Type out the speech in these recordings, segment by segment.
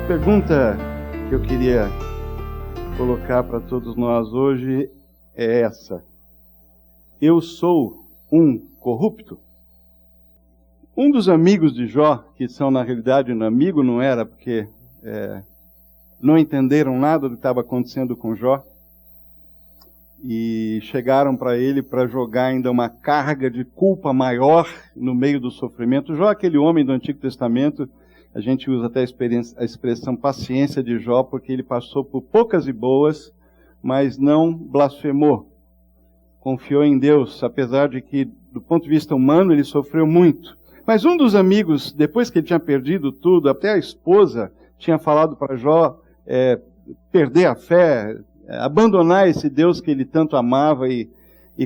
pergunta que eu queria colocar para todos nós hoje é essa: eu sou um corrupto? Um dos amigos de Jó, que são na realidade um amigo, não era, porque não entenderam nada do que estava acontecendo com Jó, e chegaram para ele para jogar ainda uma carga de culpa maior no meio do sofrimento. Jó, aquele homem do Antigo Testamento, a gente usa até a expressão paciência de Jó, porque ele passou por poucas e boas, mas não blasfemou. Confiou em Deus, apesar de que, do ponto de vista humano, ele sofreu muito. Mas um dos amigos, depois que ele tinha perdido tudo, até a esposa tinha falado para Jó perder a fé, abandonar esse Deus que ele tanto amava e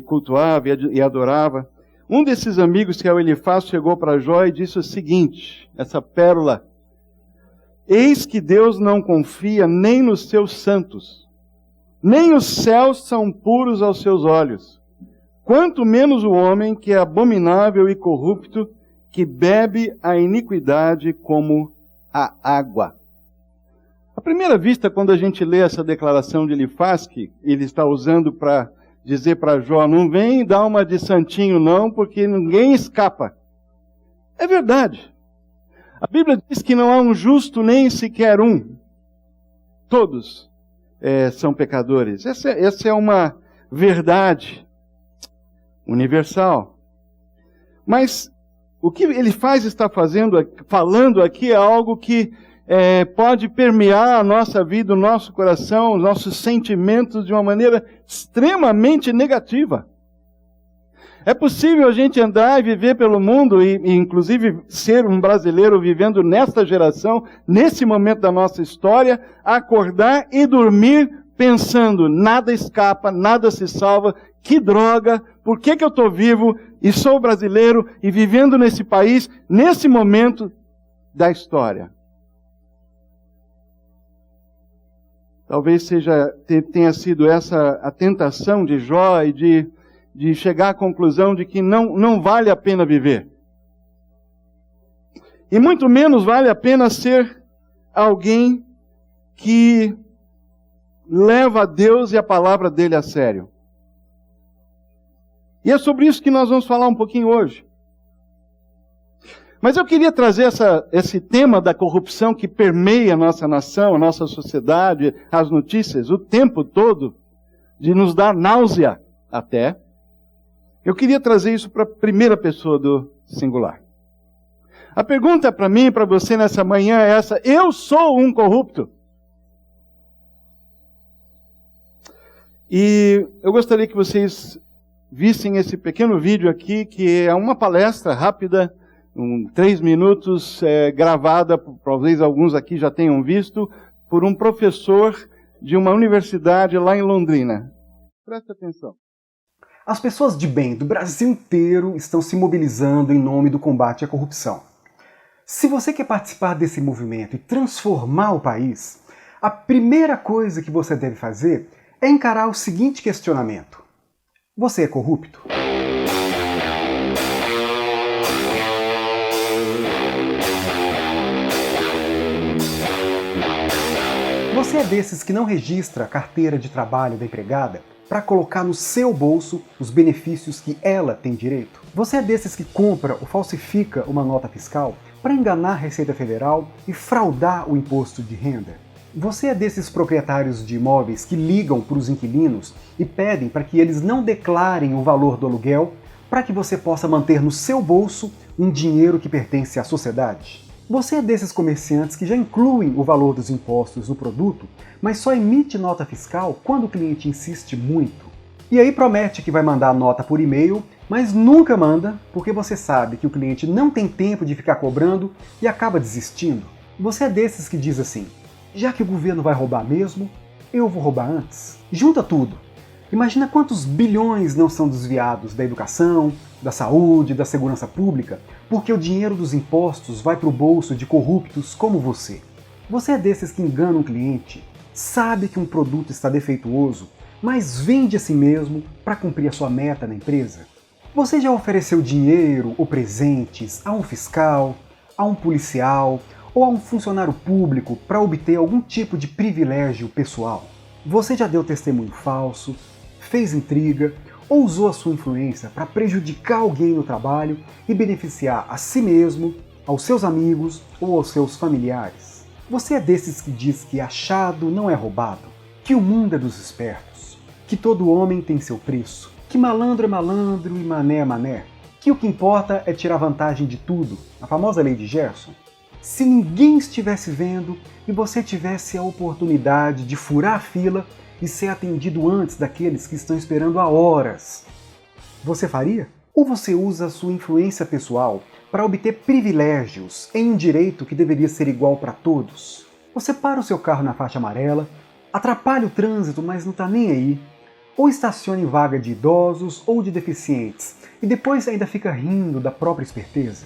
cultuava e adorava. Um desses amigos, que é o Elifaz, chegou para Jó e disse o seguinte, essa pérola: eis que Deus não confia nem nos seus santos, nem os céus são puros aos seus olhos, quanto menos o homem que é abominável e corrupto, que bebe a iniquidade como a água. À primeira vista, quando a gente lê essa declaração de Elifaz, que ele está usando para dizer para Jó, não vem dar uma de santinho não, porque ninguém escapa. É verdade. A Bíblia diz que não há um justo nem sequer um. Todos são pecadores. Essa é uma verdade universal. Mas o que Elifaz está falando aqui é algo que pode permear a nossa vida, o nosso coração, os nossos sentimentos de uma maneira extremamente negativa. É possível a gente andar e viver pelo mundo e inclusive ser um brasileiro vivendo nesta geração, nesse momento da nossa história, acordar e dormir pensando, nada escapa, nada se salva, que droga, por que eu estou vivo e sou brasileiro e vivendo nesse país, nesse momento da história? Talvez tenha sido essa a tentação de Jó e de chegar à conclusão de que não vale a pena viver. E muito menos vale a pena ser alguém que leva a Deus e a palavra dele a sério. E é sobre isso que nós vamos falar um pouquinho hoje. Mas eu queria trazer esse tema da corrupção que permeia a nossa nação, a nossa sociedade, as notícias, o tempo todo, de nos dar náusea até. Eu queria trazer isso para a primeira pessoa do singular. A pergunta para mim e para você nessa manhã é essa: eu sou um corrupto? E eu gostaria que vocês vissem esse pequeno vídeo aqui, que é uma palestra rápida, 3 minutos, gravada, talvez alguns aqui já tenham visto, por um professor de uma universidade lá em Londrina. Presta atenção. As pessoas de bem do Brasil inteiro estão se mobilizando em nome do combate à corrupção. Se você quer participar desse movimento e transformar o país, a primeira coisa que você deve fazer é encarar o seguinte questionamento: você é corrupto? Você é desses que não registra a carteira de trabalho da empregada para colocar no seu bolso os benefícios que ela tem direito? Você é desses que compra ou falsifica uma nota fiscal para enganar a Receita Federal e fraudar o imposto de renda? Você é desses proprietários de imóveis que ligam para os inquilinos e pedem para que eles não declarem o valor do aluguel para que você possa manter no seu bolso um dinheiro que pertence à sociedade? Você é desses comerciantes que já incluem o valor dos impostos no produto, mas só emite nota fiscal quando o cliente insiste muito? E aí promete que vai mandar a nota por e-mail, mas nunca manda porque você sabe que o cliente não tem tempo de ficar cobrando e acaba desistindo? Você é desses que diz assim: já que o governo vai roubar mesmo, eu vou roubar antes? Junta tudo. Imagina quantos bilhões não são desviados da educação, da saúde, da segurança pública, porque o dinheiro dos impostos vai para o bolso de corruptos como você. Você é desses que engana um cliente, sabe que um produto está defeituoso, mas vende a si mesmo para cumprir a sua meta na empresa? Você já ofereceu dinheiro ou presentes a um fiscal, a um policial ou a um funcionário público para obter algum tipo de privilégio pessoal? Você já deu testemunho falso, fez intriga ou usou a sua influência para prejudicar alguém no trabalho e beneficiar a si mesmo, aos seus amigos ou aos seus familiares? Você é desses que diz que achado não é roubado, que o mundo é dos espertos, que todo homem tem seu preço, que malandro é malandro e mané é mané, que o que importa é tirar vantagem de tudo, a famosa lei de Gerson? Se ninguém estivesse vendo e você tivesse a oportunidade de furar a fila e ser atendido antes daqueles que estão esperando há horas, você faria? Ou você usa a sua influência pessoal para obter privilégios em um direito que deveria ser igual para todos? Você para o seu carro na faixa amarela, atrapalha o trânsito, mas não está nem aí, ou estaciona em vaga de idosos ou de deficientes e depois ainda fica rindo da própria esperteza?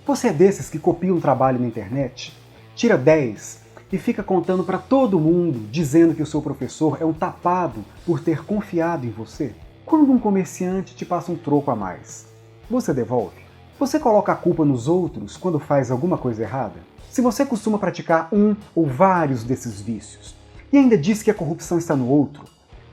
Você é desses que copia um trabalho na internet, tira 10 e fica contando para todo mundo, dizendo que o seu professor é um tapado por ter confiado em você? Quando um comerciante te passa um troco a mais, você devolve? Você coloca a culpa nos outros quando faz alguma coisa errada? Se você costuma praticar um ou vários desses vícios e ainda diz que a corrupção está no outro,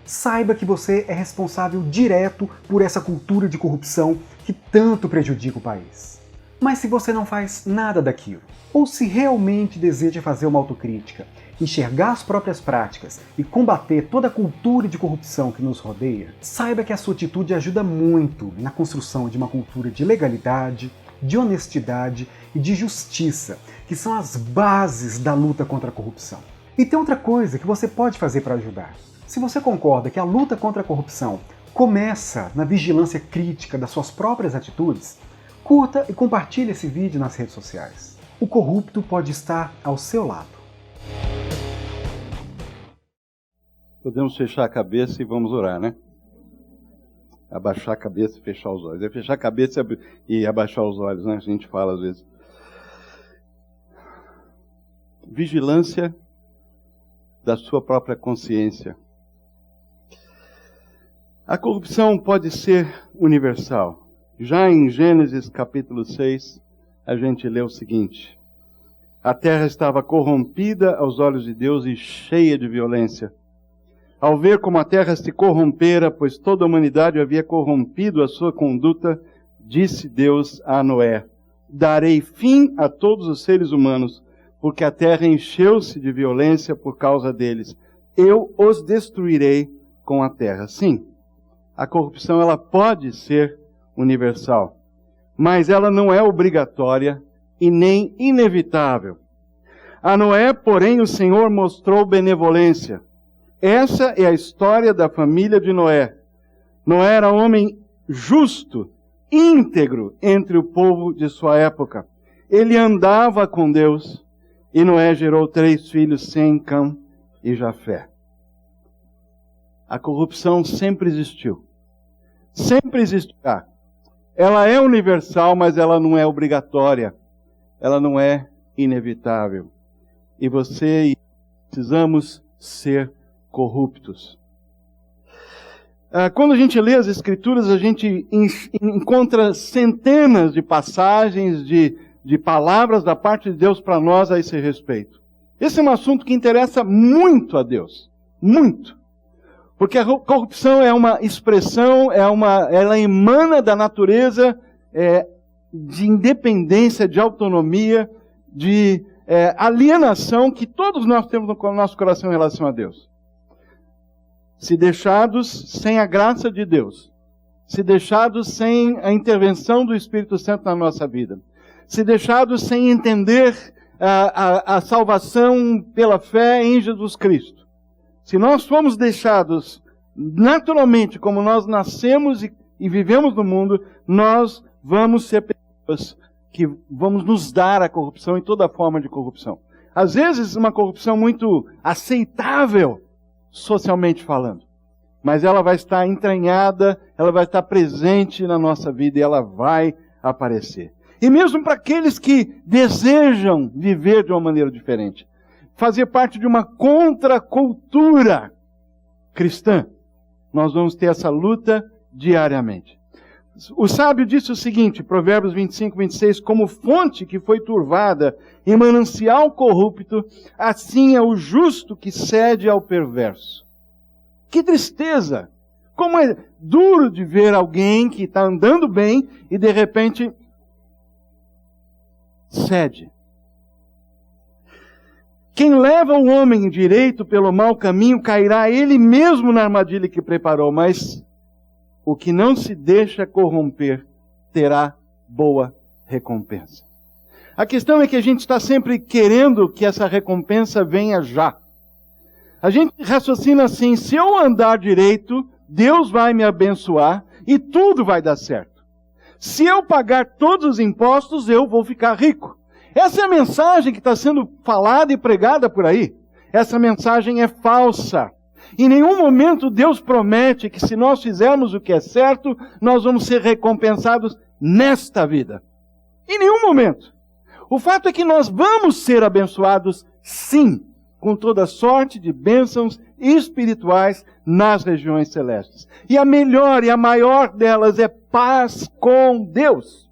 saiba que você é responsável direto por essa cultura de corrupção que tanto prejudica o país. Mas se você não faz nada daquilo, ou se realmente deseja fazer uma autocrítica, enxergar as próprias práticas e combater toda a cultura de corrupção que nos rodeia, saiba que a sua atitude ajuda muito na construção de uma cultura de legalidade, de honestidade e de justiça, que são as bases da luta contra a corrupção. E tem outra coisa que você pode fazer para ajudar. Se você concorda que a luta contra a corrupção começa na vigilância crítica das suas próprias atitudes, curta e compartilhe esse vídeo nas redes sociais. O corrupto pode estar ao seu lado. Podemos fechar a cabeça e vamos orar, né? Abaixar a cabeça e fechar os olhos. É fechar a cabeça e abaixar os olhos, né? A gente fala às vezes. Vigilância da sua própria consciência. A corrupção pode ser universal. Já em Gênesis capítulo 6, a gente lê o seguinte: a terra estava corrompida aos olhos de Deus e cheia de violência. Ao ver como a terra se corrompera, pois toda a humanidade havia corrompido a sua conduta, disse Deus a Noé: darei fim a todos os seres humanos, porque a terra encheu-se de violência por causa deles. Eu os destruirei com a terra. Sim, a corrupção ela pode ser universal, mas ela não é obrigatória e nem inevitável. A Noé, porém, o Senhor mostrou benevolência. Essa é a história da família de Noé. Noé era um homem justo, íntegro entre o povo de sua época. Ele andava com Deus, e Noé gerou 3 filhos, Sem, Cã e Jafé. A corrupção sempre existiu. Sempre existirá. Ela é universal, mas ela não é obrigatória. Ela não é inevitável. E você e eu precisamos ser corruptos. Quando a gente lê as Escrituras, a gente encontra centenas de passagens, de palavras da parte de Deus para nós a esse respeito. Esse é um assunto que interessa muito a Deus. Muito. Porque a corrupção é uma expressão, ela emana da natureza de independência, de autonomia, de alienação que todos nós temos no nosso coração em relação a Deus. Se deixados sem a graça de Deus, se deixados sem a intervenção do Espírito Santo na nossa vida, se deixados sem entender a salvação pela fé em Jesus Cristo, se nós formos deixados naturalmente como nós nascemos e vivemos no mundo, nós vamos ser pessoas que vamos nos dar a corrupção e toda forma de corrupção. Às vezes uma corrupção muito aceitável, socialmente falando. Mas ela vai estar entranhada, ela vai estar presente na nossa vida e ela vai aparecer. E mesmo para aqueles que desejam viver de uma maneira diferente, fazer parte de uma contracultura cristã, nós vamos ter essa luta diariamente. O sábio disse o seguinte, Provérbios 25, 26, como fonte que foi turvada e manancial corrupto, assim é o justo que cede ao perverso. Que tristeza! Como é duro de ver alguém que está andando bem e de repente cede. Quem leva o homem direito pelo mau caminho cairá ele mesmo na armadilha que preparou, mas o que não se deixa corromper terá boa recompensa. A questão é que a gente está sempre querendo que essa recompensa venha já. A gente raciocina assim, se eu andar direito, Deus vai me abençoar e tudo vai dar certo. Se eu pagar todos os impostos, eu vou ficar rico. Essa é a mensagem que está sendo falada e pregada por aí. Essa mensagem é falsa. Em nenhum momento Deus promete que se nós fizermos o que é certo, nós vamos ser recompensados nesta vida. Em nenhum momento. O fato é que nós vamos ser abençoados, sim, com toda sorte de bênçãos espirituais nas regiões celestes. E a melhor e a maior delas é paz com Deus.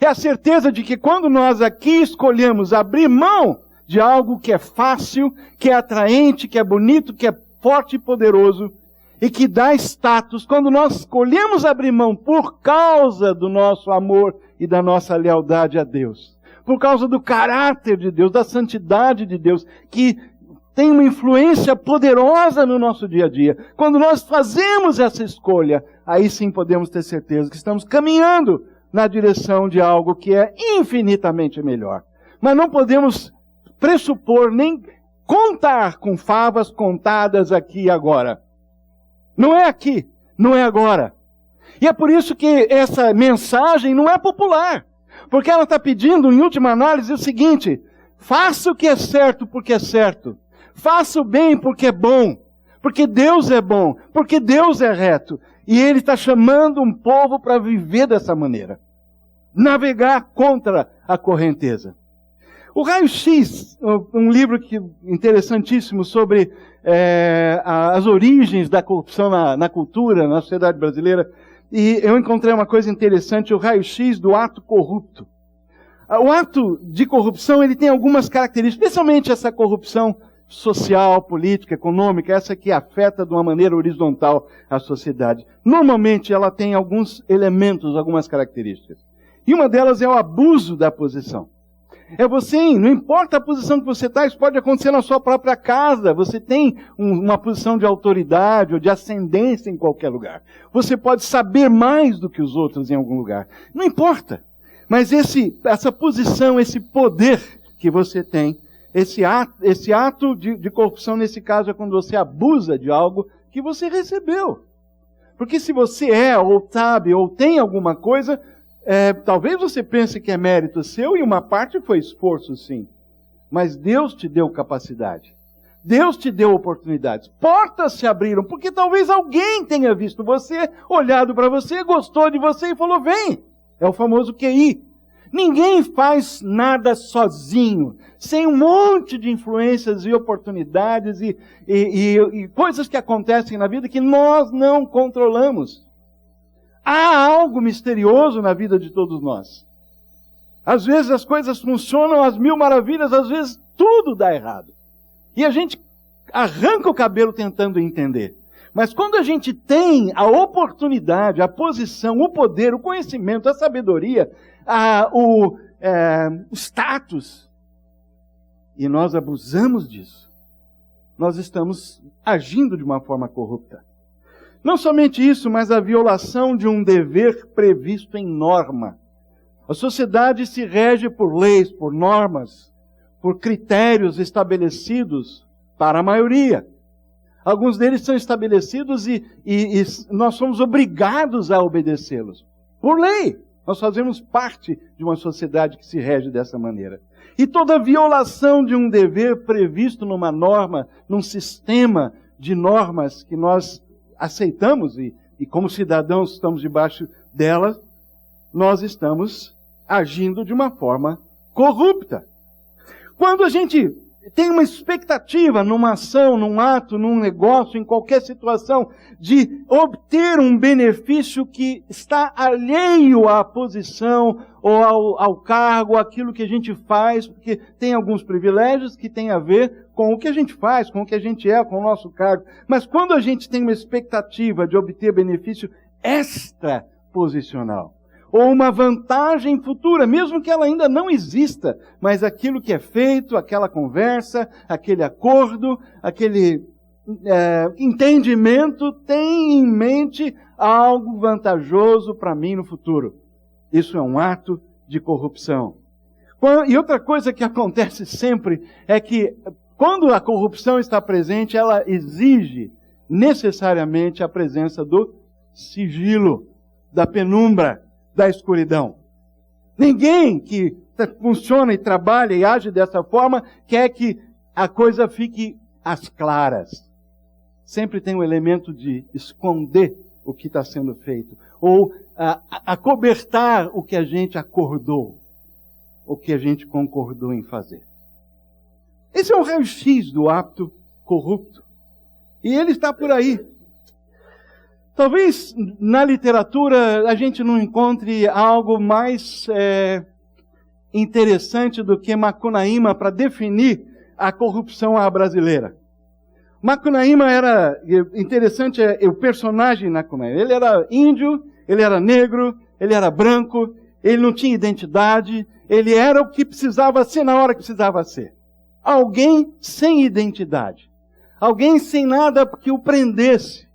É a certeza de que quando nós aqui escolhemos abrir mão de algo que é fácil, que é atraente, que é bonito, que é forte e poderoso, e que dá status, quando nós escolhemos abrir mão por causa do nosso amor e da nossa lealdade a Deus, por causa do caráter de Deus, da santidade de Deus, que tem uma influência poderosa no nosso dia a dia. Quando nós fazemos essa escolha, aí sim podemos ter certeza que estamos caminhando na direção de algo que é infinitamente melhor. Mas não podemos pressupor nem contar com favas contadas aqui e agora. Não é aqui, não é agora. E é por isso que essa mensagem não é popular. Porque ela está pedindo, em última análise, o seguinte: faça o que é certo porque é certo. Faça o bem porque é bom. Porque Deus é bom. Porque Deus é reto. E Ele está chamando um povo para viver dessa maneira. Navegar contra a correnteza. O Raio-X, um livro interessantíssimo sobre as origens da corrupção na cultura, na sociedade brasileira. E eu encontrei uma coisa interessante, o raio-x do ato corrupto. O ato de corrupção, ele tem algumas características, especialmente essa corrupção social, política, econômica, essa que afeta de uma maneira horizontal a sociedade. Normalmente ela tem alguns elementos, algumas características. E uma delas é o abuso da posição. É você, não importa a posição que você está, isso pode acontecer na sua própria casa. Você tem uma posição de autoridade ou de ascendência em qualquer lugar. Você pode saber mais do que os outros em algum lugar. Não importa. Mas essa posição, esse poder que você tem, esse ato de corrupção, nesse caso, é quando você abusa de algo que você recebeu. Porque se você ou sabe, ou tem alguma coisa, talvez você pense que é mérito seu, e uma parte foi esforço, sim. Mas Deus te deu capacidade. Deus te deu oportunidades. Portas se abriram, porque talvez alguém tenha visto você, olhado para você, gostou de você e falou, vem. É o famoso QI. Ninguém faz nada sozinho, sem um monte de influências e oportunidades e coisas que acontecem na vida que nós não controlamos. Há algo misterioso na vida de todos nós. Às vezes as coisas funcionam às mil maravilhas, às vezes tudo dá errado. E a gente arranca o cabelo tentando entender. Mas quando a gente tem a oportunidade, a posição, o poder, o conhecimento, a sabedoria, o status, e nós abusamos disso, nós estamos agindo de uma forma corrupta. Não somente isso, mas a violação de um dever previsto em norma. A sociedade se rege por leis, por normas, por critérios estabelecidos para a maioria. Alguns deles são estabelecidos e nós somos obrigados a obedecê-los. Por lei, nós fazemos parte de uma sociedade que se rege dessa maneira. E toda violação de um dever previsto numa norma, num sistema de normas que nós aceitamos e como cidadãos estamos debaixo delas, nós estamos agindo de uma forma corrupta. Quando a gente tem uma expectativa numa ação, num ato, num negócio, em qualquer situação, de obter um benefício que está alheio à posição ou ao cargo, àquilo que a gente faz, porque tem alguns privilégios que têm a ver com o que a gente faz, com o que a gente é, com o nosso cargo. Mas quando a gente tem uma expectativa de obter benefício extraposicional, ou uma vantagem futura, mesmo que ela ainda não exista, mas aquilo que é feito, aquela conversa, aquele acordo, aquele entendimento tem em mente algo vantajoso para mim no futuro. Isso é um ato de corrupção. E outra coisa que acontece sempre é que quando a corrupção está presente, ela exige necessariamente a presença do sigilo, da penumbra, da escuridão. Ninguém que funciona e trabalha e age dessa forma quer que a coisa fique às claras. Sempre tem um elemento de esconder o que está sendo feito, ou acobertar o que a gente acordou, o que a gente concordou em fazer. Esse é um raio-x do ato corrupto. E ele está por aí. Talvez na literatura a gente não encontre algo mais interessante do que Macunaíma para definir a corrupção à brasileira. Macunaíma era interessante, o personagem Macunaíma. Ele era índio, ele era negro, ele era branco, ele não tinha identidade, ele era o que precisava ser na hora que precisava ser. Alguém sem identidade. Alguém sem nada que o prendesse.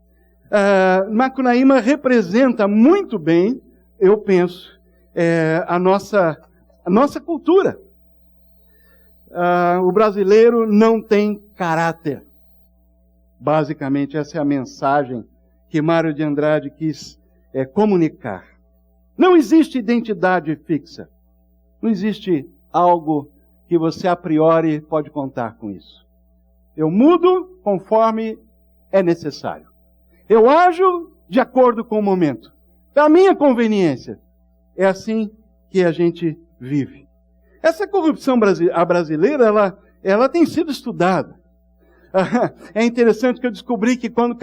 Macunaíma representa muito bem, eu penso, a nossa cultura. O brasileiro não tem caráter. Basicamente, essa é a mensagem que Mário de Andrade quis comunicar. Não existe identidade fixa. Não existe algo que você a priori pode contar com isso. Eu mudo conforme é necessário. Eu ajo de acordo com o momento. Para a minha conveniência. É assim que a gente vive. Essa corrupção brasileira, ela tem sido estudada. É interessante que eu descobri que quando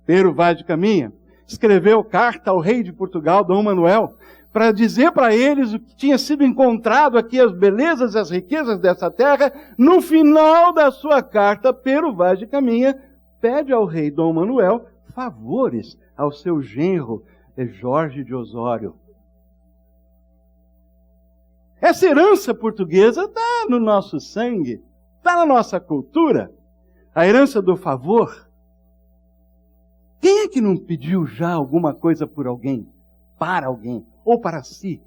Pero Vaz de Caminha, escreveu carta ao rei de Portugal, Dom Manuel, para dizer para eles o que tinha sido encontrado aqui, as belezas e as riquezas dessa terra, no final da sua carta, Pero Vaz de Caminha pede ao rei Dom Manuel favores ao seu genro, Jorge de Osório. Essa herança portuguesa está no nosso sangue, está na nossa cultura. A herança do favor. Quem é que não pediu já alguma coisa por alguém, para alguém, ou para si?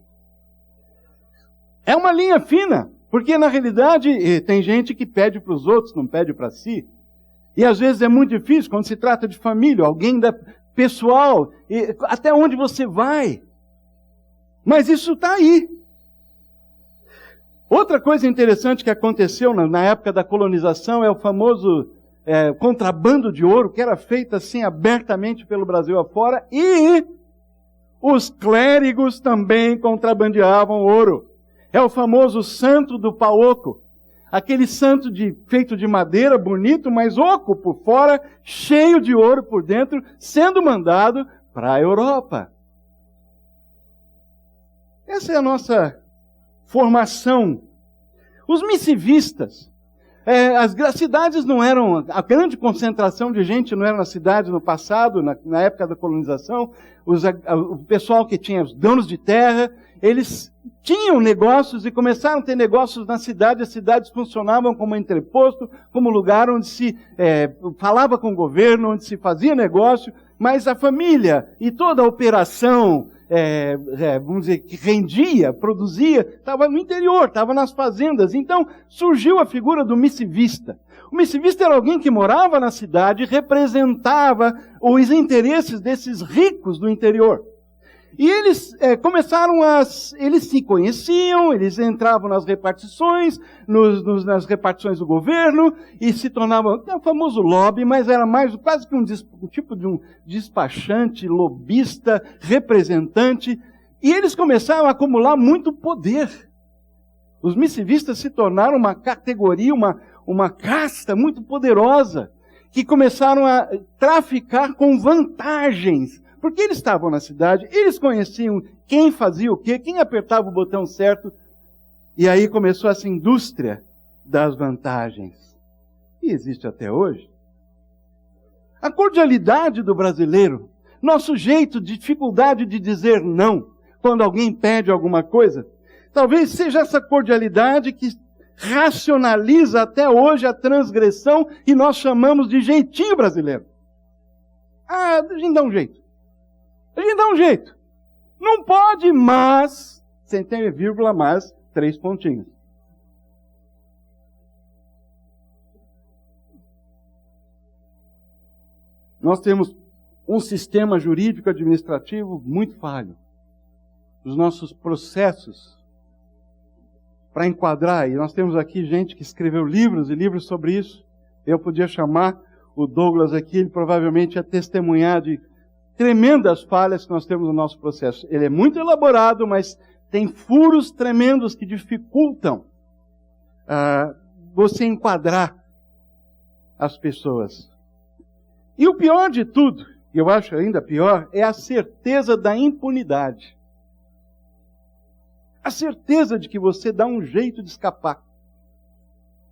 É uma linha fina, porque na realidade tem gente que pede para os outros, não pede para si. E às vezes é muito difícil quando se trata de família, alguém pessoal, até onde você vai. Mas isso está aí. Outra coisa interessante que aconteceu na época da colonização é o famoso contrabando de ouro, que era feito assim abertamente pelo Brasil afora, e os clérigos também contrabandeavam ouro. É o famoso santo do pau-oco. Aquele santo feito de madeira, bonito, mas oco por fora, cheio de ouro por dentro, sendo mandado para a Europa. Essa é a nossa formação. Os missivistas. As cidades não eram, a grande concentração de gente não era nas cidades no passado, na época da colonização. O pessoal que tinha, os donos de terra, eles tinham negócios e começaram a ter negócios na cidade. As cidades funcionavam como entreposto, como lugar onde se falava com o governo, onde se fazia negócio, mas a família e toda a operação, vamos dizer, que rendia, produzia, estava no interior, estava nas fazendas. Então surgiu a figura do missivista. O missivista era alguém que morava na cidade e representava os interesses desses ricos do interior. E eles eles se conheciam, eles entravam nas repartições, nas repartições do governo, e se tornavam o famoso lobby, mas era mais quase que um tipo de um despachante, lobista, representante, e eles começaram a acumular muito poder. Os missivistas se tornaram uma categoria, uma casta muito poderosa, que começaram a traficar com vantagens. Porque eles estavam na cidade, eles conheciam quem fazia o quê, quem apertava o botão certo. E aí começou essa indústria das vantagens. E existe até hoje. A cordialidade do brasileiro, nosso jeito de dificuldade de dizer não, quando alguém pede alguma coisa, talvez seja essa cordialidade que racionaliza até hoje a transgressão e nós chamamos de jeitinho brasileiro. Ah, a gente dá um jeito. A gente dá um jeito. Não pode, mas, sem ter vírgula, mas 3 pontinhos. Nós temos um sistema jurídico administrativo muito falho. Os nossos processos para enquadrar, e nós temos aqui gente que escreveu livros e livros sobre isso. Eu podia chamar o Douglas aqui, ele provavelmente ia testemunhar de tremendas falhas que nós temos no nosso processo. Ele é muito elaborado, mas tem furos tremendos que dificultam você enquadrar as pessoas. E o pior de tudo, e eu acho ainda pior, é a certeza da impunidade. A certeza de que você dá um jeito de escapar.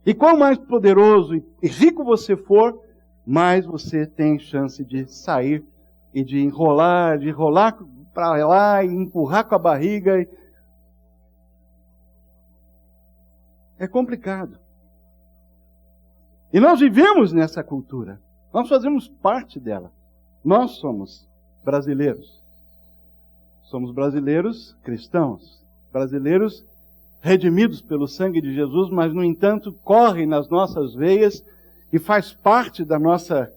E quanto mais poderoso e rico você for, mais você tem chance de sair e de enrolar para lá e empurrar com a barriga. É complicado. E nós vivemos nessa cultura. Nós fazemos parte dela. Nós somos brasileiros. Somos brasileiros cristãos. Brasileiros redimidos pelo sangue de Jesus, mas, no entanto, corre nas nossas veias e faz parte da nossa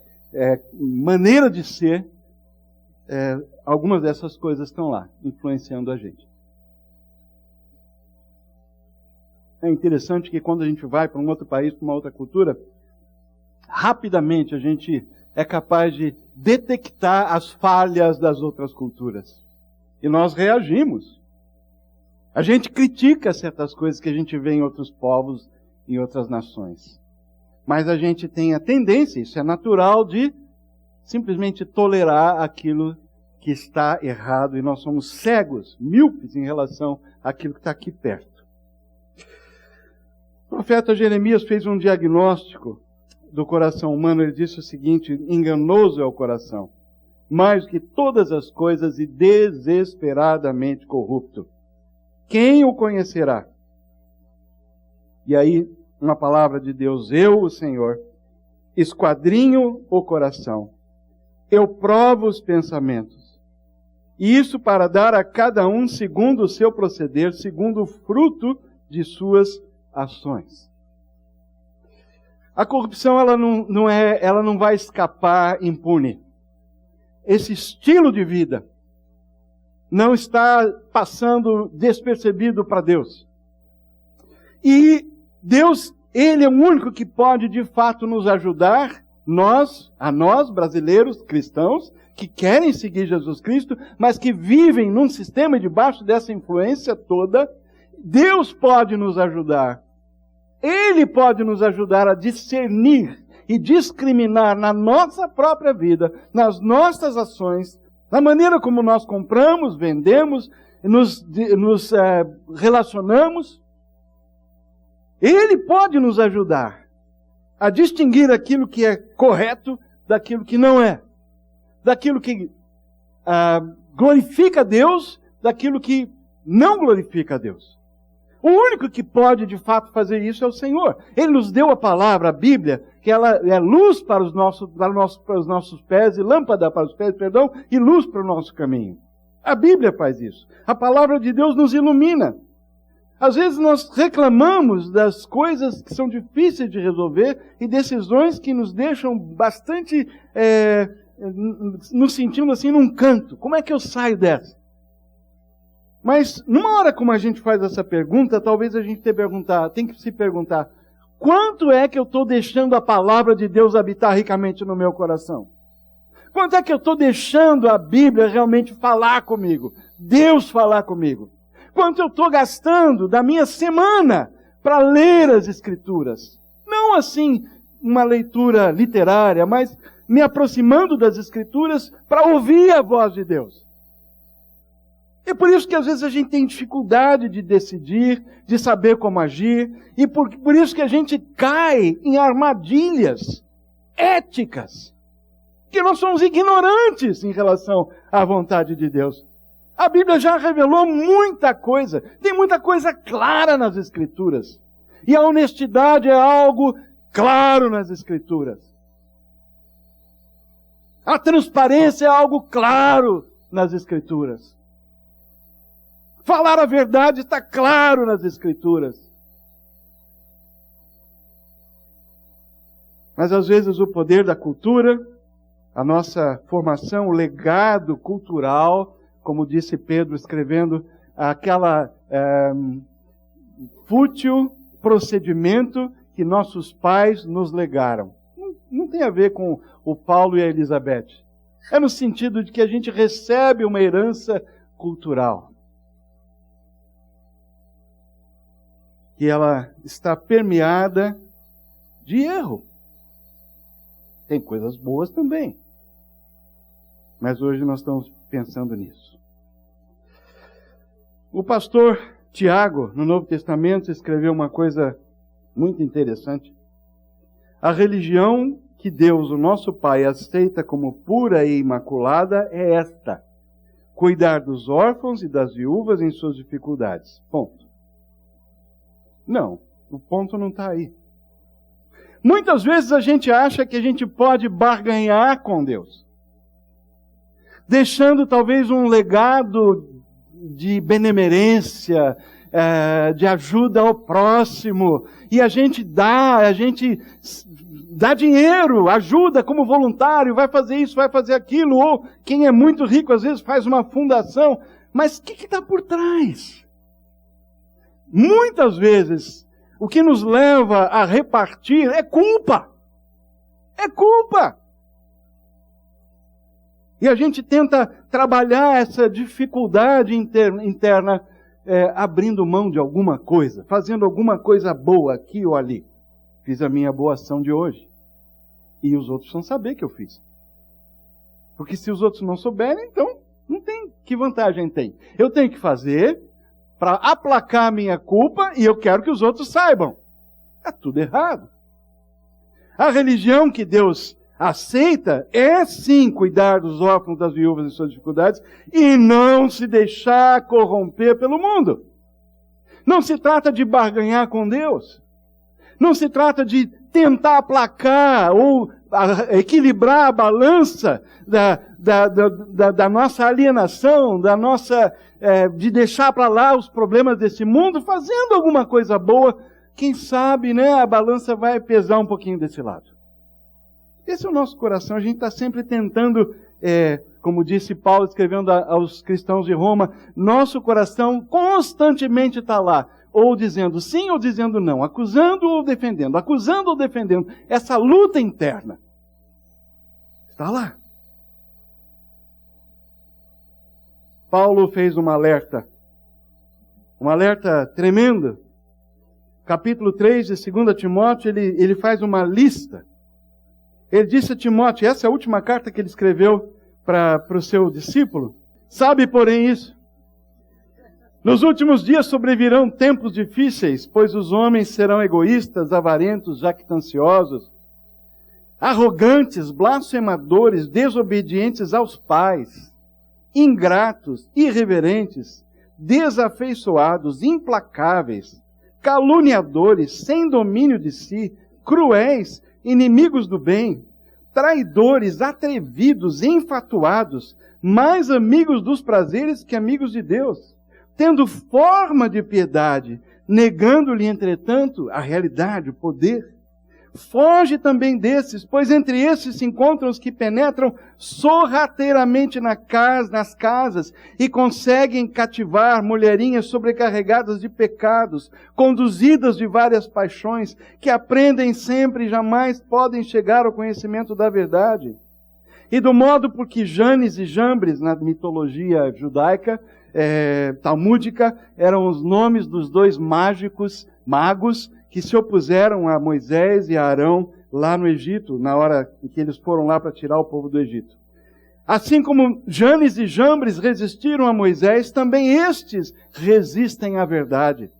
maneira de ser. Algumas dessas coisas estão lá, influenciando a gente. É interessante que quando a gente vai para um outro país, para uma outra cultura, rapidamente a gente é capaz de detectar as falhas das outras culturas. E nós reagimos. A gente critica certas coisas que a gente vê em outros povos, em outras nações. Mas a gente tem a tendência, isso é natural, de simplesmente tolerar aquilo que está errado. E nós somos cegos, míopes em relação àquilo que está aqui perto. O profeta Jeremias fez um diagnóstico do coração humano. Ele disse o seguinte: enganoso é o coração, mais do que todas as coisas, e desesperadamente corrupto. Quem o conhecerá? E aí, uma palavra de Deus: eu, o Senhor, esquadrinho o coração, eu provo os pensamentos, e isso para dar a cada um segundo o seu proceder, segundo o fruto de suas ações. A corrupção, ela não vai escapar impune. Esse estilo de vida não está passando despercebido para Deus. E Deus, Ele é o único que pode de fato nos ajudar, a nós brasileiros cristãos, que querem seguir Jesus Cristo, mas que vivem num sistema debaixo dessa influência toda. Deus pode nos ajudar. Ele pode nos ajudar a discernir e discriminar na nossa própria vida, nas nossas ações, na maneira como nós compramos, vendemos, nos relacionamos. Ele pode nos ajudar a distinguir aquilo que é correto daquilo que não é. Daquilo que glorifica a Deus, daquilo que não glorifica a Deus. O único que pode, de fato, fazer isso é o Senhor. Ele nos deu a palavra, a Bíblia, que ela é luz para os nossos pés, e lâmpada para os pés, e luz para o nosso caminho. A Bíblia faz isso. A palavra de Deus nos ilumina. Às vezes nós reclamamos das coisas que são difíceis de resolver e decisões que nos deixam bastante nos sentindo assim num canto. Como é que eu saio dessa? Mas, numa hora como a gente faz essa pergunta, talvez a gente tem que se perguntar: quanto é que eu estou deixando a palavra de Deus habitar ricamente no meu coração? Quanto é que eu estou deixando a Bíblia realmente falar comigo? Deus falar comigo? quanto eu estou gastando da minha semana para ler as Escrituras. Não assim uma leitura literária, mas me aproximando das Escrituras para ouvir a voz de Deus. É por isso que às vezes a gente tem dificuldade de decidir, de saber como agir, e por isso que a gente cai em armadilhas éticas, que nós somos ignorantes em relação à vontade de Deus. A Bíblia já revelou muita coisa, tem muita coisa clara nas Escrituras. E a honestidade é algo claro nas Escrituras. A transparência é algo claro nas Escrituras. Falar a verdade está claro nas Escrituras. Mas às vezes o poder da cultura, a nossa formação, o legado cultural, como disse Pedro escrevendo, aquela fútil procedimento que nossos pais nos legaram. Não tem a ver com o Paulo e a Elizabeth. É no sentido de que a gente recebe uma herança cultural. Que ela está permeada de erro. Tem coisas boas também. Mas hoje nós estamos pensando nisso. O pastor Tiago, no Novo Testamento, escreveu uma coisa muito interessante. A religião que Deus, o nosso Pai, aceita como pura e imaculada é esta: cuidar dos órfãos e das viúvas em suas dificuldades. Ponto. Não, o ponto não está aí. Muitas vezes a gente acha que a gente pode barganhar com Deus, deixando talvez um legado de benemerência, de ajuda ao próximo, e a gente dá dinheiro, ajuda como voluntário, vai fazer isso, vai fazer aquilo, ou quem é muito rico às vezes faz uma fundação, mas o que está por trás? Muitas vezes, o que nos leva a repartir é culpa. É culpa. E a gente tenta trabalhar essa dificuldade interna, abrindo mão de alguma coisa, fazendo alguma coisa boa aqui ou ali. Fiz a minha boa ação de hoje. E os outros vão saber que eu fiz. Porque se os outros não souberem, então não tem. Que vantagem tem? Eu tenho que fazer para aplacar a minha culpa e eu quero que os outros saibam. É tudo errado. A religião que Deus aceita é sim cuidar dos órfãos, das viúvas e suas dificuldades e não se deixar corromper pelo mundo. Não se trata de barganhar com Deus. Não se trata de tentar aplacar ou equilibrar a balança da nossa alienação, de deixar para lá os problemas desse mundo, fazendo alguma coisa boa. Quem sabe, né, a balança vai pesar um pouquinho desse lado. Esse é o nosso coração. A gente está sempre tentando, como disse Paulo escrevendo aos cristãos de Roma, nosso coração constantemente está lá, ou dizendo sim ou dizendo não, acusando ou defendendo, essa luta interna está lá. Paulo fez um alerta tremendo. Capítulo 3 de 2 Timóteo, ele faz uma lista. Ele disse a Timóteo, essa é a última carta que ele escreveu para o seu discípulo. Sabe, porém, isso. Nos últimos dias sobrevirão tempos difíceis, pois os homens serão egoístas, avarentos, jactanciosos, arrogantes, blasfemadores, desobedientes aos pais, ingratos, irreverentes, desafeiçoados, implacáveis, caluniadores, sem domínio de si, cruéis, inimigos do bem, traidores, atrevidos, enfatuados, mais amigos dos prazeres que amigos de Deus, tendo forma de piedade, negando-lhe, entretanto, a realidade, o poder. Foge também desses, pois entre esses se encontram os que penetram sorrateiramente nas casas e conseguem cativar mulherinhas sobrecarregadas de pecados, conduzidas de várias paixões, que aprendem sempre e jamais podem chegar ao conhecimento da verdade. E do modo por que Janes e Jambres, na mitologia judaica, talmúdica, eram os nomes dos dois magos que se opuseram a Moisés e a Arão lá no Egito, na hora em que eles foram lá para tirar o povo do Egito. Assim como Janes e Jambres resistiram a Moisés, também estes resistem à verdade.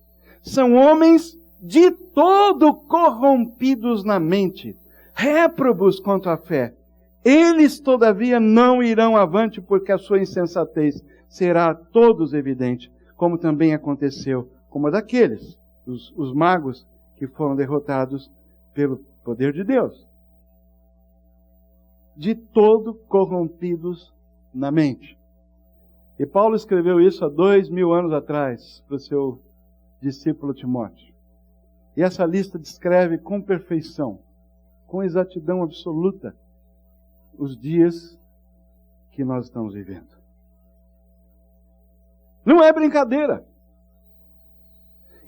São homens de todo corrompidos na mente, réprobos quanto à fé. Eles, todavia, não irão avante, porque a sua insensatez será a todos evidente, como também aconteceu com a daqueles, os magos que foram derrotados pelo poder de Deus. De todo corrompidos na mente. E Paulo escreveu isso há 2000 anos atrás para o seu discípulo Timóteo. E essa lista descreve com perfeição, com exatidão absoluta, os dias que nós estamos vivendo. Não é brincadeira.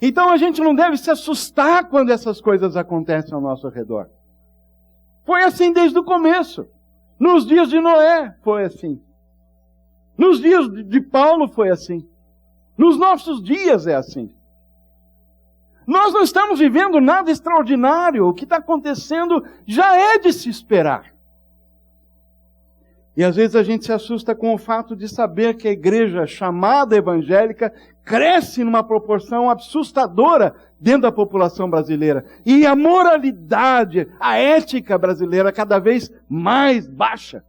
Então a gente não deve se assustar quando essas coisas acontecem ao nosso redor. Foi assim desde o começo. Nos dias de Noé foi assim. Nos dias de Paulo foi assim. Nos nossos dias é assim. Nós não estamos vivendo nada extraordinário. O que está acontecendo já é de se esperar. E às vezes a gente se assusta com o fato de saber que a igreja chamada evangélica cresce numa proporção assustadora dentro da população brasileira. E a moralidade, a ética brasileira cada vez mais baixa.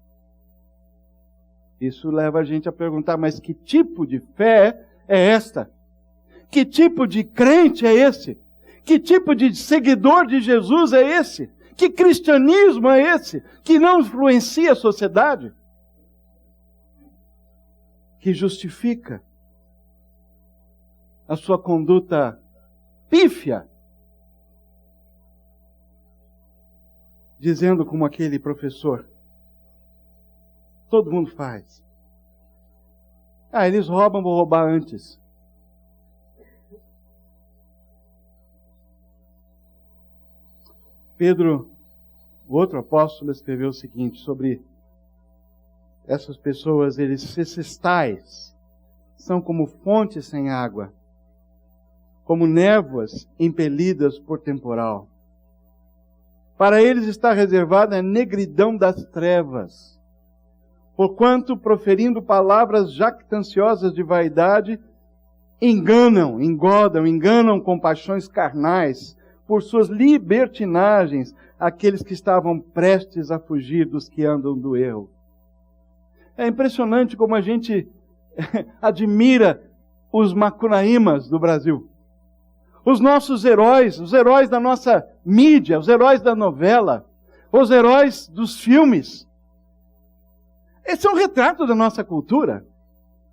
Isso leva a gente a perguntar, mas que tipo de fé é esta? Que tipo de crente é esse? Que tipo de seguidor de Jesus é esse? Que cristianismo é esse? Que não influencia a sociedade? Que justifica a sua conduta pífia, dizendo como aquele professor, todo mundo faz. Eles roubam, vou roubar antes. Pedro, o outro apóstolo, escreveu o seguinte sobre essas pessoas, esses tais, são como fontes sem água, como névoas impelidas por temporal. Para eles está reservada a negridão das trevas, porquanto, proferindo palavras jactanciosas de vaidade, enganam com paixões carnais, por suas libertinagens, aqueles que estavam prestes a fugir dos que andam do erro. É impressionante como a gente admira os macunaímas do Brasil. Os nossos heróis, os heróis da nossa mídia, os heróis da novela, os heróis dos filmes. Esse é um retrato da nossa cultura.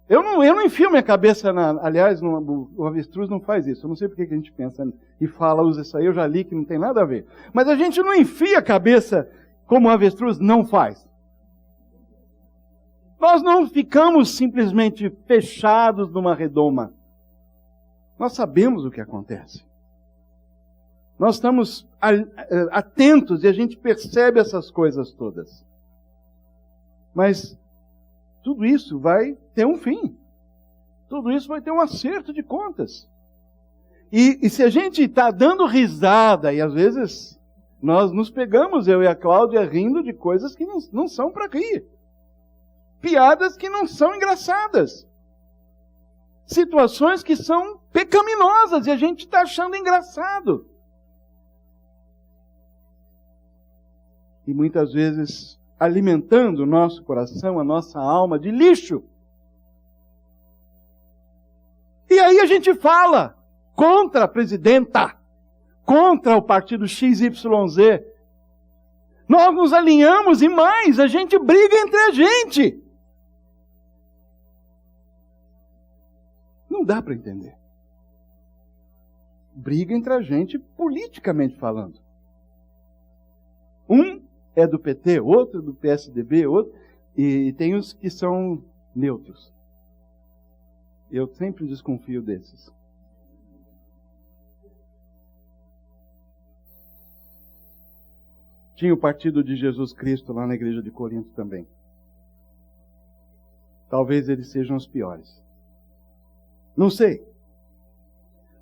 Eu não enfio minha cabeça aliás, o avestruz não faz isso. Eu não sei porque que a gente pensa e usa isso aí. Eu já li que não tem nada a ver. Mas a gente não enfia a cabeça como o avestruz não faz. Nós não ficamos simplesmente fechados numa redoma. Nós sabemos o que acontece. Nós estamos atentos e a gente percebe essas coisas todas. Mas tudo isso vai ter um fim. Tudo isso vai ter um acerto de contas. E se a gente está dando risada, e às vezes nós nos pegamos, eu e a Cláudia, rindo de coisas que não são para rir. Piadas que não são engraçadas. Situações que são pecaminosas e a gente está achando engraçado. E muitas vezes alimentando o nosso coração, a nossa alma de lixo. E aí a gente fala contra a presidenta, contra o partido XYZ. Nós nos alinhamos e mais, a gente briga entre a gente. Não dá para entender. Briga entre a gente politicamente falando. Um é do PT, outro do PSDB, outro, e tem os que são neutros. Eu sempre desconfio desses. Tinha o partido de Jesus Cristo lá na igreja de Corinto também. Talvez eles sejam os piores. Não sei.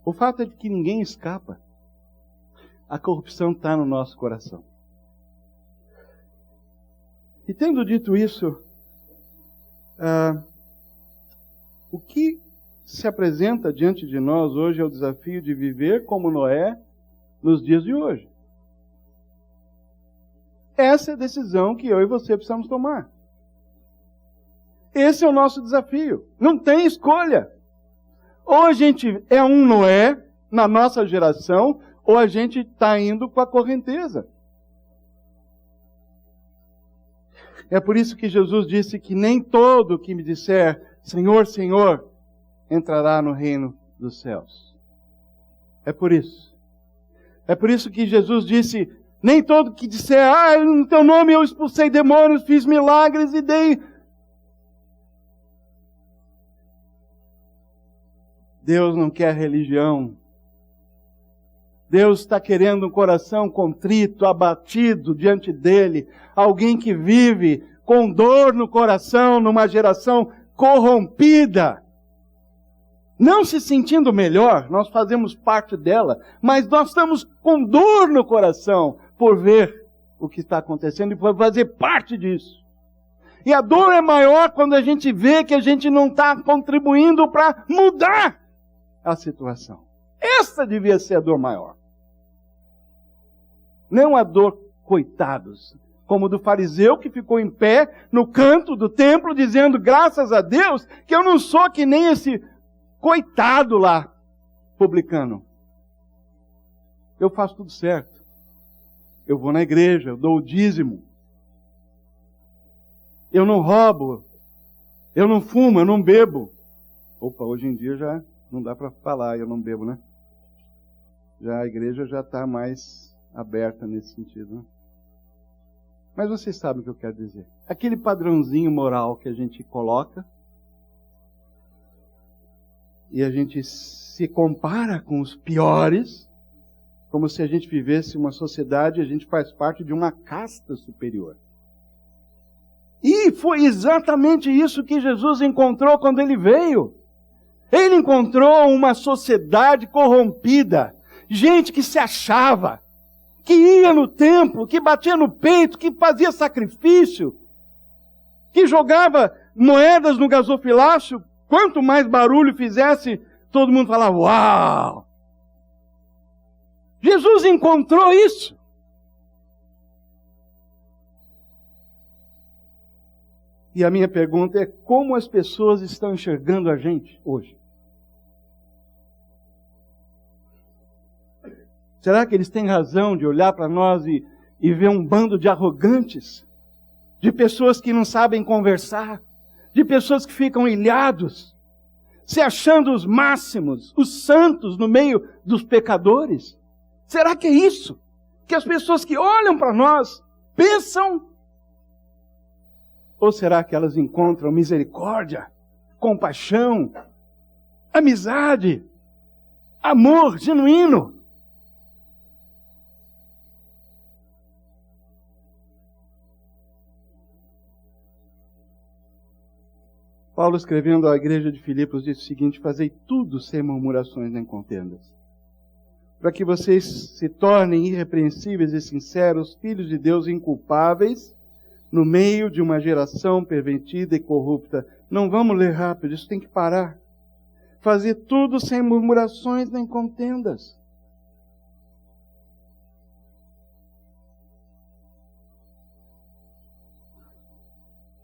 O fato é de que ninguém escapa. A corrupção está no nosso coração. E tendo dito isso, o que se apresenta diante de nós hoje é o desafio de viver como Noé nos dias de hoje. Essa é a decisão que eu e você precisamos tomar. Esse é o nosso desafio. Não tem escolha. Ou a gente é um Noé na nossa geração, ou a gente está indo com a correnteza. É por isso que Jesus disse que nem todo que me disser Senhor, Senhor, entrará no reino dos céus. É por isso. É por isso que Jesus disse, nem todo que disser, no teu nome eu expulsei demônios, fiz milagres e dei... Deus não quer religião. Deus está querendo um coração contrito, abatido diante dele. Alguém que vive com dor no coração, numa geração corrompida. Não se sentindo melhor, nós fazemos parte dela, mas nós estamos com dor no coração por ver o que está acontecendo e por fazer parte disso. E a dor é maior quando a gente vê que a gente não está contribuindo para mudar a situação. Essa devia ser a dor maior. Não a dor, coitados, como do fariseu que ficou em pé no canto do templo dizendo, graças a Deus, que eu não sou que nem esse coitado lá, publicano. Eu faço tudo certo. Eu vou na igreja, eu dou o dízimo. Eu não roubo. Eu não fumo, eu não bebo. Opa, hoje em dia já não dá para falar, eu não bebo, né? Já a igreja já está mais aberta nesse sentido, né? Mas vocês sabem o que eu quero dizer. Aquele padrãozinho moral que a gente coloca e a gente se compara com os piores, como se a gente vivesse uma sociedade, a gente faz parte de uma casta superior. E foi exatamente isso que Jesus encontrou quando ele veio. Ele encontrou uma sociedade corrompida, gente que se achava, que ia no templo, que batia no peito, que fazia sacrifício, que jogava moedas no gasofilácio. Quanto mais barulho fizesse, todo mundo falava, uau! Jesus encontrou isso. E a minha pergunta é, como as pessoas estão enxergando a gente hoje? Será que eles têm razão de olhar para nós e ver um bando de arrogantes? De pessoas que não sabem conversar? De pessoas que ficam ilhados? Se achando os máximos, os santos no meio dos pecadores? Será que é isso? Que as pessoas que olham para nós pensam? Ou será que elas encontram misericórdia, compaixão, amizade, amor genuíno? Paulo, escrevendo à igreja de Filipos, disse o seguinte, fazei tudo sem murmurações nem contendas, para que vocês se tornem irrepreensíveis e sinceros, filhos de Deus inculpáveis, no meio de uma geração pervertida e corrupta. Não vamos ler rápido, isso tem que parar. Fazer tudo sem murmurações nem contendas.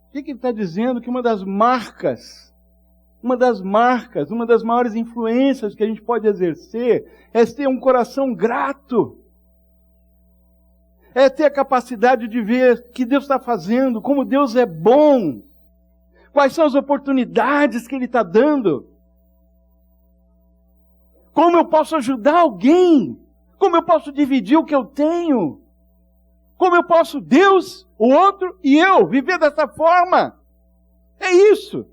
O que ele está dizendo? Que uma das maiores influências que a gente pode exercer é ter um coração grato. É ter a capacidade de ver o que Deus está fazendo, como Deus é bom, quais são as oportunidades que Ele está dando, como eu posso ajudar alguém, como eu posso dividir o que eu tenho, como eu posso, Deus, o outro e eu, viver dessa forma. É isso.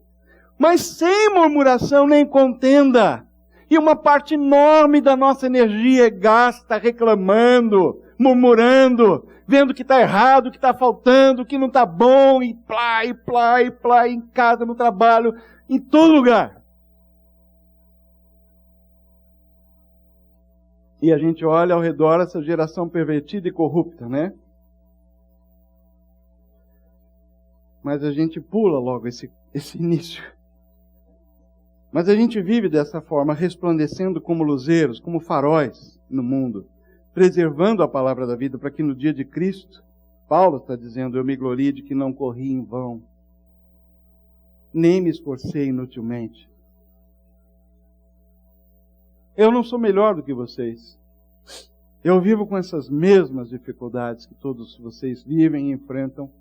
Mas sem murmuração nem contenda. E uma parte enorme da nossa energia é gasta reclamando, murmurando, vendo que está errado, que está faltando, que não está bom, e plá, em casa, no trabalho, em todo lugar. E a gente olha ao redor essa geração pervertida e corrupta, né? Mas a gente pula logo esse início. Mas a gente vive dessa forma, resplandecendo como luzeiros, como faróis no mundo, preservando a palavra da vida, para que no dia de Cristo, Paulo está dizendo, eu me glorie de que não corri em vão, nem me esforcei inutilmente. Eu não sou melhor do que vocês. Eu vivo com essas mesmas dificuldades que todos vocês vivem e enfrentam.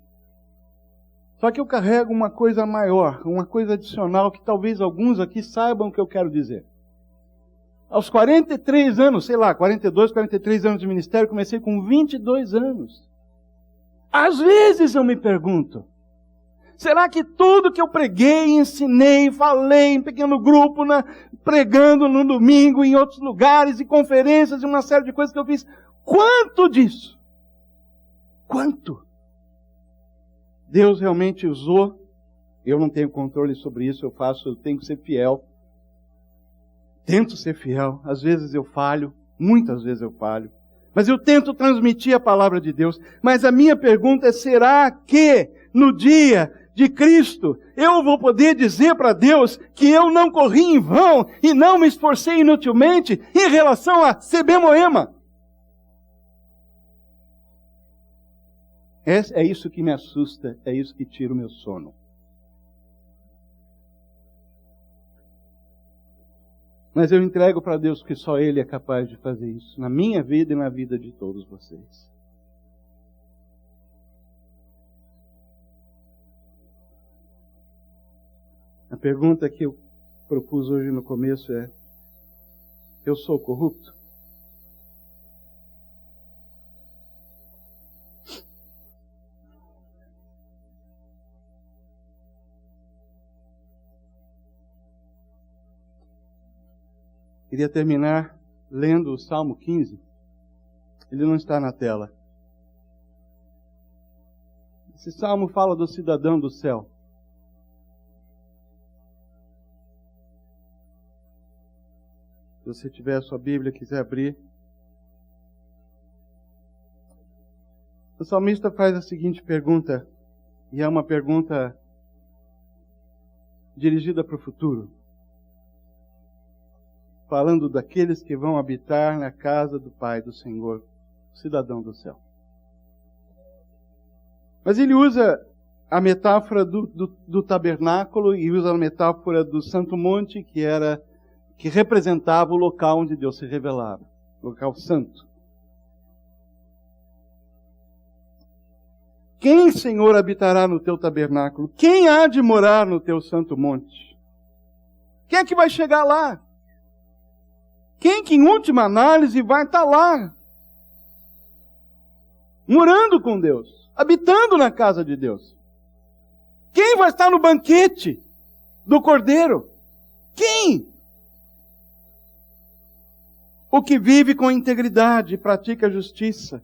Só que eu carrego uma coisa maior, uma coisa adicional, que talvez alguns aqui saibam o que eu quero dizer. Aos 43 anos, 42, 43 anos de ministério, comecei com 22 anos. Às vezes eu me pergunto, será que tudo que eu preguei, ensinei, falei em pequeno grupo, pregando no domingo, em outros lugares, e conferências, e uma série de coisas que eu fiz, quanto disso? Quanto? Deus realmente usou? Eu não tenho controle sobre isso, eu tenho que ser fiel. Tento ser fiel, às vezes eu falho, muitas vezes eu falho. Mas eu tento transmitir a palavra de Deus. Mas a minha pergunta é, será que no dia de Cristo eu vou poder dizer para Deus que eu não corri em vão e não me esforcei inutilmente em relação a CB Moema? É isso que me assusta, é isso que tira o meu sono. Mas eu entrego para Deus que só Ele é capaz de fazer isso, na minha vida e na vida de todos vocês. A pergunta que eu propus hoje no começo é, eu sou corrupto? Queria terminar lendo o Salmo 15. Ele não está na tela. Esse salmo fala do cidadão do céu. Se você tiver a sua Bíblia e quiser abrir. O salmista faz a seguinte pergunta, e é uma pergunta dirigida para o futuro. Falando daqueles que vão habitar na casa do Pai do Senhor, cidadão do céu. Mas ele usa a metáfora do tabernáculo e usa a metáfora do Santo Monte, que representava o local onde Deus se revelava, o local santo. Quem, Senhor, habitará no teu tabernáculo? Quem há de morar no teu santo monte? Quem é que vai chegar lá? Quem que, em última análise, vai estar lá? Morando com Deus, habitando na casa de Deus. Quem vai estar no banquete do Cordeiro? Quem? O que vive com integridade, pratica a justiça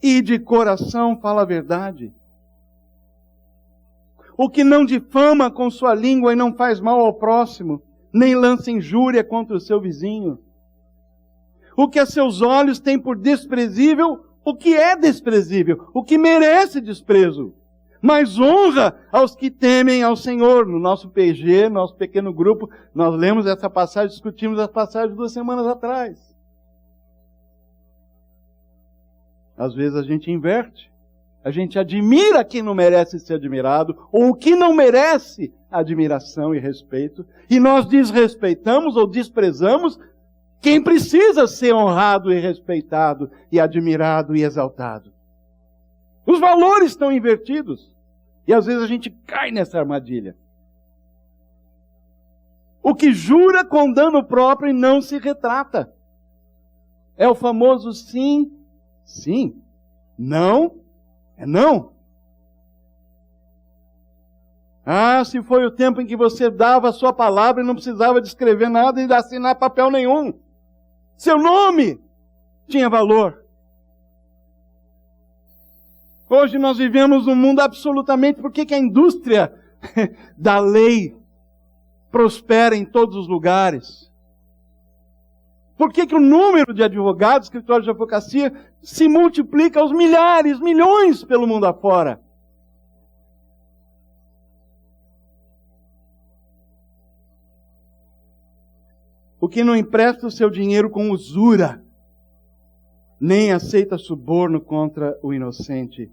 e de coração fala a verdade. O que não difama com sua língua e não faz mal ao próximo, nem lança injúria contra o seu vizinho. O que a seus olhos tem por desprezível, o que é desprezível, o que merece desprezo. Mas honra aos que temem ao Senhor. No nosso PG, nosso pequeno grupo, nós lemos essa passagem, discutimos essa passagem 2 semanas atrás. Às vezes a gente inverte. A gente admira quem não merece ser admirado, ou o que não merece admiração e respeito, e nós desrespeitamos ou desprezamos quem precisa ser honrado e respeitado, e admirado e exaltado. Os valores estão invertidos. E às vezes a gente cai nessa armadilha. O que jura com dano próprio e não se retrata. É o famoso sim, sim. Não, é não. Ah, se foi o tempo em que você dava a sua palavra e não precisava de escrever nada e de assinar papel nenhum. Seu nome tinha valor. Hoje nós vivemos num mundo absolutamente... Por que a indústria da lei prospera em todos os lugares? Por que o número de advogados, escritórios de advocacia, se multiplica aos milhares, milhões pelo mundo afora? O que não empresta o seu dinheiro com usura, nem aceita suborno contra o inocente.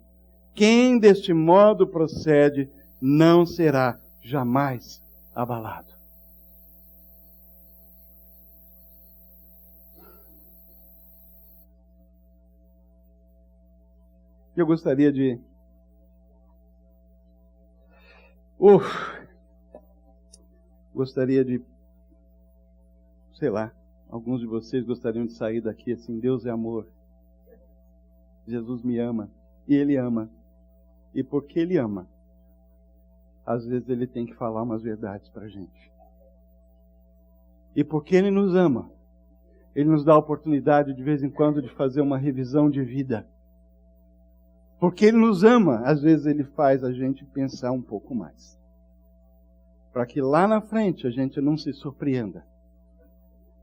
Quem deste modo procede, não será jamais abalado. Eu gostaria de... sei lá, alguns de vocês gostariam de sair daqui assim: Deus é amor, Jesus me ama, e Ele ama. E porque Ele ama, às vezes Ele tem que falar umas verdades para a gente. E porque Ele nos ama, Ele nos dá a oportunidade de vez em quando de fazer uma revisão de vida. Porque Ele nos ama, às vezes Ele faz a gente pensar um pouco mais. Para que lá na frente a gente não se surpreenda.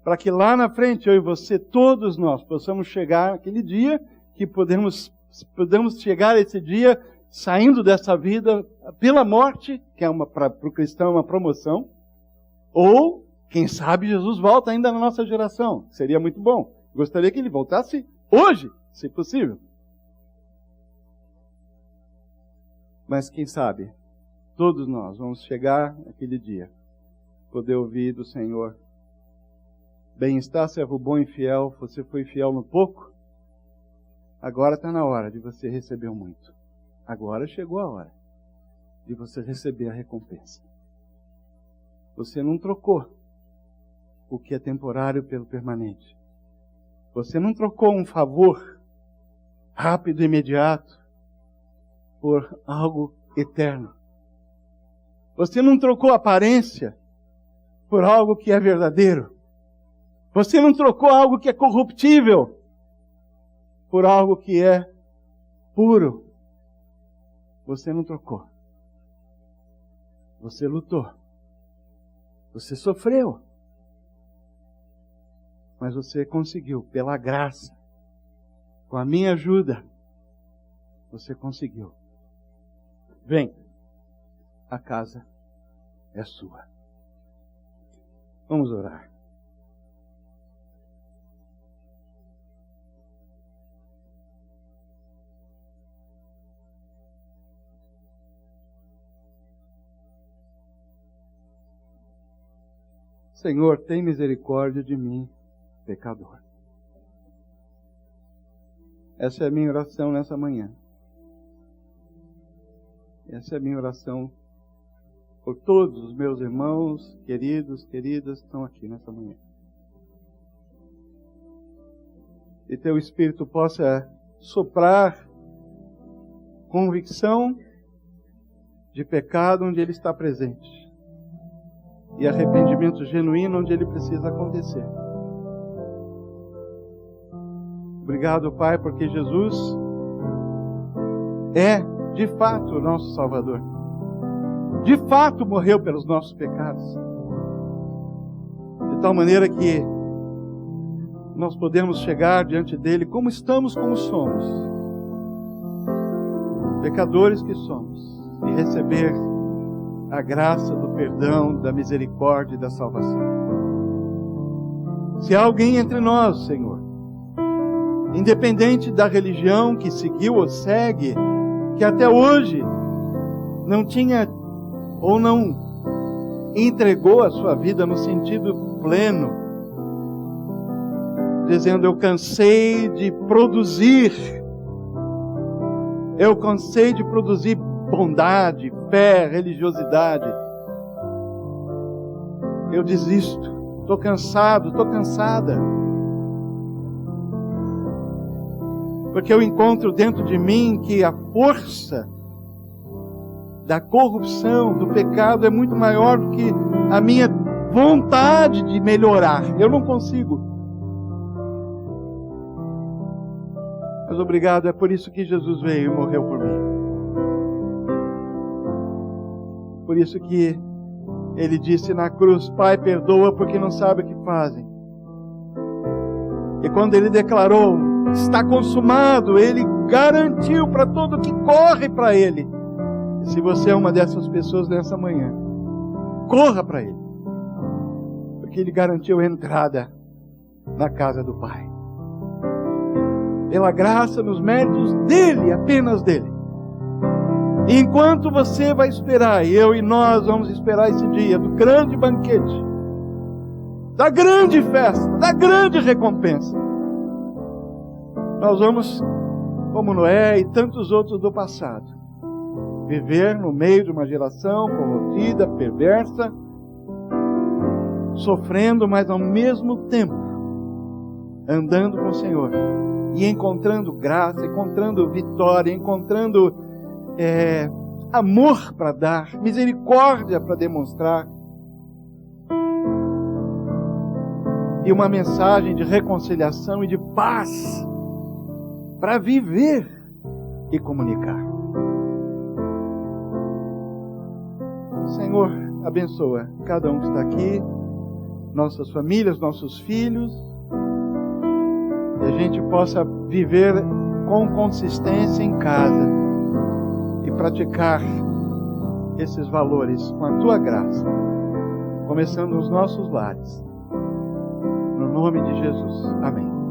Para que lá na frente, eu e você, todos nós, possamos chegar aquele dia que podemos chegar a esse dia saindo dessa vida pela morte, que para o cristão é uma promoção, ou, quem sabe, Jesus volta ainda na nossa geração. Seria muito bom. Gostaria que Ele voltasse hoje, se possível. Mas quem sabe, todos nós vamos chegar aquele dia, poder ouvir do Senhor: bem está, servo bom e fiel, você foi fiel no pouco, agora está na hora de você receber o muito. Agora chegou a hora de você receber a recompensa. Você não trocou o que é temporário pelo permanente. Você não trocou um favor rápido e imediato por algo eterno. Você não trocou aparência por algo que é verdadeiro. Você não trocou algo que é corruptível por algo que é puro. Você não trocou. Você lutou. Você sofreu. Mas você conseguiu, pela graça, com a minha ajuda, você conseguiu. Vem, a casa é sua. Vamos orar. Senhor, tem misericórdia de mim, pecador. Essa é a minha oração nessa manhã. Essa é a minha oração por todos os meus irmãos, queridos, queridas, que estão aqui nessa manhã. E Teu Espírito possa soprar convicção de pecado onde ele está presente. E arrependimento genuíno onde ele precisa acontecer. Obrigado, Pai, porque Jesus é, de fato, o nosso Salvador. De fato, morreu pelos nossos pecados. De tal maneira que nós podemos chegar diante dele como estamos, como somos. Pecadores que somos. E receber a graça do perdão, da misericórdia e da salvação. Se há alguém entre nós, Senhor, independente da religião que seguiu ou segue, que até hoje não tinha ou não entregou a sua vida no sentido pleno, dizendo: eu cansei de produzir bondade, fé, religiosidade. Eu desisto. Estou cansado, estou cansada. Porque eu encontro dentro de mim que a força da corrupção, do pecado é muito maior do que a minha vontade de melhorar. Eu não consigo. Mas obrigado, é por isso que Jesus veio e morreu por mim. Por isso que Ele disse na cruz: Pai, perdoa porque não sabe o que fazem. E quando ele declarou, está consumado, ele garantiu para todo que corre para ele. E se você é uma dessas pessoas nessa manhã, corra para ele. Porque ele garantiu a entrada na casa do Pai. Pela graça, nos méritos dele, apenas dele. E enquanto você vai esperar, e eu e nós vamos esperar esse dia do grande banquete, da grande festa, da grande recompensa, nós vamos, como Noé e tantos outros do passado, viver no meio de uma geração corrompida, perversa, sofrendo, mas ao mesmo tempo andando com o Senhor e encontrando graça, encontrando vitória, encontrando amor para dar, misericórdia para demonstrar, e uma mensagem de reconciliação e de paz para viver e comunicar. Senhor, abençoa cada um que está aqui, nossas famílias, nossos filhos, e a gente possa viver com consistência em casa e praticar esses valores com a Tua graça, começando nos nossos lares. No nome de Jesus. Amém.